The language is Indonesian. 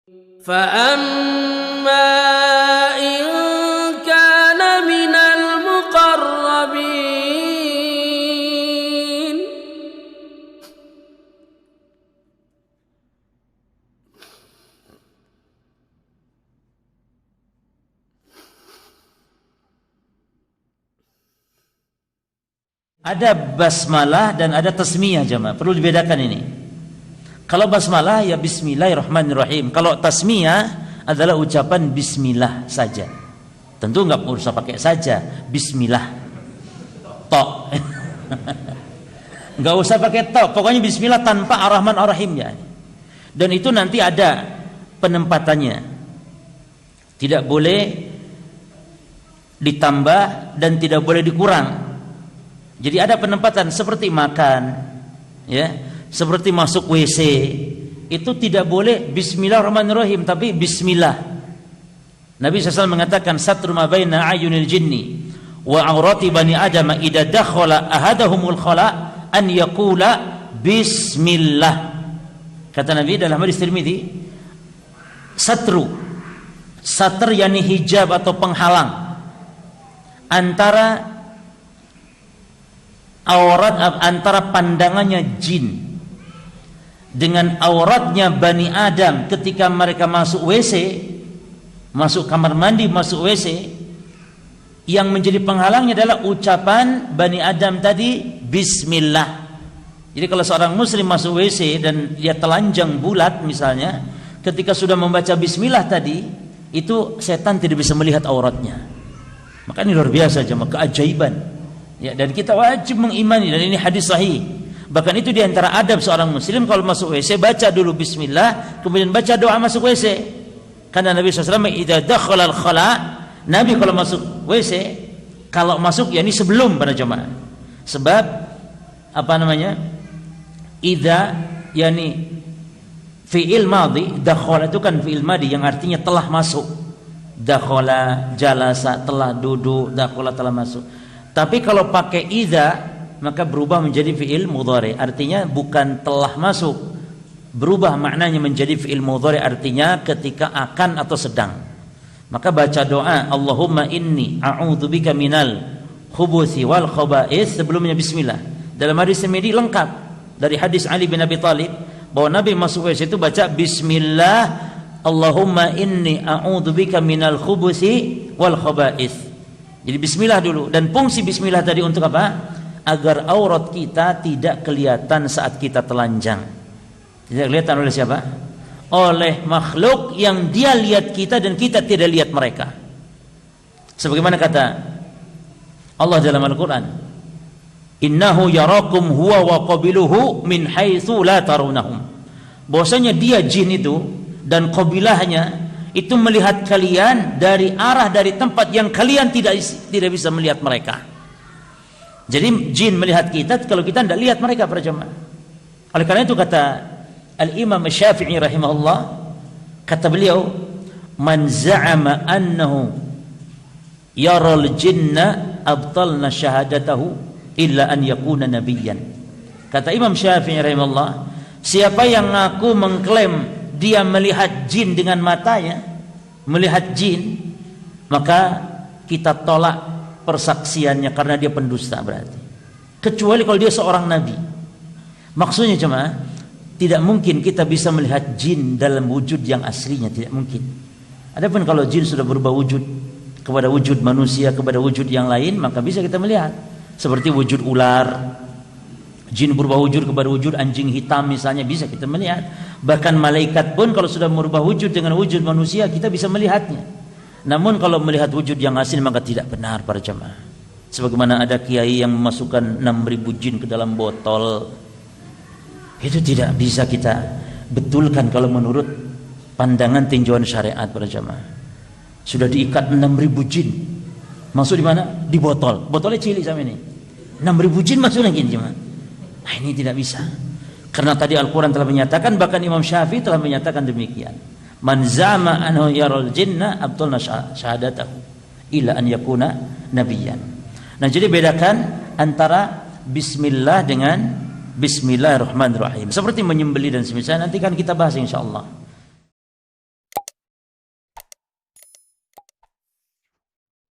فأما إن كان من المقربين Ada basmalah dan ada tasmiyah jemaah. Perlu dibedakan ini. Kalau basmalah ya bismillahirrahmanirrahim. Kalau tasmiyah adalah ucapan bismillah saja. Tentu nggak usah pakai saja bismillah. Tok. Nggak usah pakai tok. Pokoknya bismillah tanpa ar-Rahman ar-Rahim ya. Dan itu nanti ada penempatannya. Tidak boleh ditambah dan tidak boleh dikurang. Jadi ada penempatan seperti makan, ya, seperti masuk WC, itu tidak boleh bismillahirrahmanirrahim, tapi bismillah. Nabi SAW mengatakan satru ma baina ayunil jinni wa aurati bani adam idza dakhala ahadahumul khala an yaqula bismillah. Kata Nabi dalam hadis Tirmidzi, satru, satr yakni hijab atau penghalang antara aurat, antara pandangannya jin dengan auratnya Bani Adam ketika mereka masuk WC, masuk kamar mandi, masuk WC, yang menjadi penghalangnya adalah ucapan Bani Adam tadi bismillah. Jadi kalau seorang muslim masuk WC dan dia telanjang bulat misalnya, ketika sudah membaca bismillah tadi, itu setan tidak bisa melihat auratnya. Maka ini luar biasa jemaah, keajaiban. Ya, dan kita wajib mengimani, dan ini hadis sahih. Bahkan itu diantara adab seorang muslim, kalau masuk WC baca dulu bismillah, kemudian baca doa masuk WC. Karena Nabi SAW idza dakhala al-khala, Nabi kalau masuk WC, kalau masuk ya ini sebelum para jemaah. Sebab apa namanya? Idza yani fi'il madhi, dakhala itu kan fi'il madhi yang artinya telah masuk. Dakhala, jalasa, telah duduk, dakhala telah masuk. Tapi kalau pakai idza maka berubah menjadi fi'il mudhari, artinya bukan telah masuk, berubah maknanya menjadi fi'il mudhari, artinya ketika akan atau sedang. Maka baca doa Allahumma inni a'udzubika minal khubuthi wal khaba'ith sebelumnya bismillah. Dalam hadis Tirmidzi lengkap dari hadis Ali bin Abi Thalib bahwa Nabi masuk WC itu baca bismillah Allahumma inni a'udzubika minal khubuthi wal khaba'ith. Jadi bismillah dulu. Dan fungsi bismillah tadi untuk apa? Agar aurat kita tidak kelihatan saat kita telanjang. Tidak kelihatan oleh siapa? Oleh makhluk yang dia lihat kita dan kita tidak lihat mereka. Sebagaimana kata Allah dalam Al-Quran, innahu yarakum huwa wa qabiluhu min haitsu la tarunnahum. Bahwasanya dia jin itu dan qabilahnya itu melihat kalian dari arah, dari tempat yang kalian tidak bisa melihat mereka. Jadi jin melihat kita kalau kita tidak lihat mereka para jemaah. Oleh karena itu kata Al-Imam Syafi'i rahimahullah, kata beliau, man za'ama annahu yaral jinna abtalna syahadatahu illa an yakuna nabiyyan. Kata Imam Syafi'i rahimahullah, siapa yang ngaku mengklaim dia melihat jin dengan matanya, melihat jin, maka kita tolak persaksiannya karena dia pendusta berarti. Kecuali kalau dia seorang nabi. Maksudnya cuma tidak mungkin kita bisa melihat jin dalam wujud yang aslinya, tidak mungkin. Adapun kalau jin sudah berubah wujud kepada wujud manusia, kepada wujud yang lain, maka bisa kita melihat. Seperti wujud ular, jin berubah wujud kepada wujud anjing hitam misalnya, bisa kita melihat. Bahkan malaikat pun kalau sudah merubah wujud dengan wujud manusia, kita bisa melihatnya. Namun kalau melihat wujud yang asli maka tidak benar para jemaah. Sebagaimana ada kiai yang memasukkan 6.000 jin ke dalam botol, itu tidak bisa kita betulkan kalau menurut pandangan tinjauan syariat para jemaah. Sudah diikat 6.000 jin, masuk di mana? Di botol. Botolnya cilik sama ini. 6.000 jin masuk lagi jemaah. Nah, ini tidak bisa. Karena tadi Al-Quran telah menyatakan, bahkan Imam Syafi'i telah menyatakan demikian. Man zama anhu yaral jinna abtalna syahadatahu illa an yakuna nabiyyan. Nah, jadi bedakan antara bismillah dengan bismillahirrahmanirrahim. Seperti menyembelih dan semisal, nanti kan kita bahas insyaallah.